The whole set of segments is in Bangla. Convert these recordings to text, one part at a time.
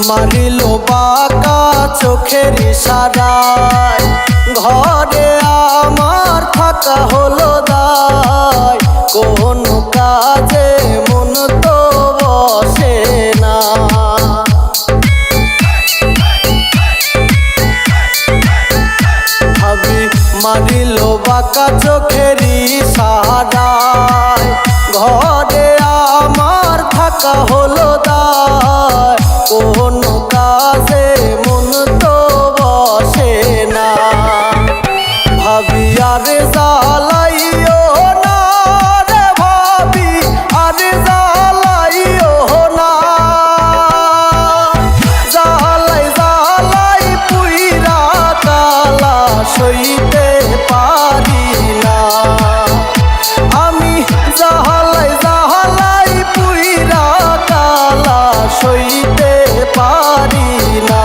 মারিল বাঁকা চোখের ইশারায় ঘরে আমার থাকা হলো দায়। কোন কাজে মন তো বসে না, ভাবি মারিল বাঁকা চোখের ইশারায় ঘরে আমার থাকা হলো দায়। কোন কাজে মন তো বসে না, ভাবি আর জ্বালাইও না রে ভাবি, আর জ্বালাইও না। জ্বালাই জ্বালাই পুইরা কালা সইতে পারি না আমি, জ্বালাই জ্বালাই পুইরা কালা সইতে পারি না।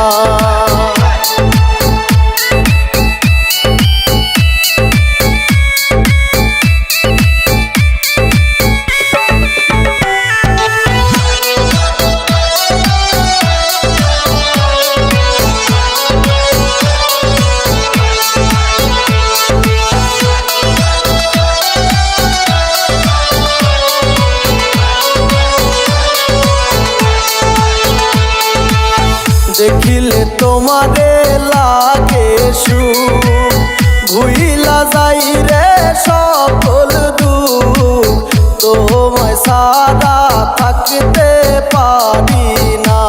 দেখিলে তোমারে লাগে সুখ, ভুইলা যাই রে সকল দুঃখ। তোমায় সারা থাকতে পারি না,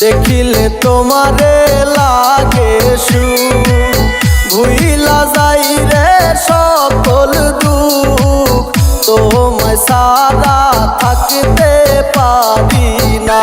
দেখিলে তোমারে লাগে সুখ, ভুইলা যাই রে সকল দুঃখ। তোমায় সারা থাকতে পারি না।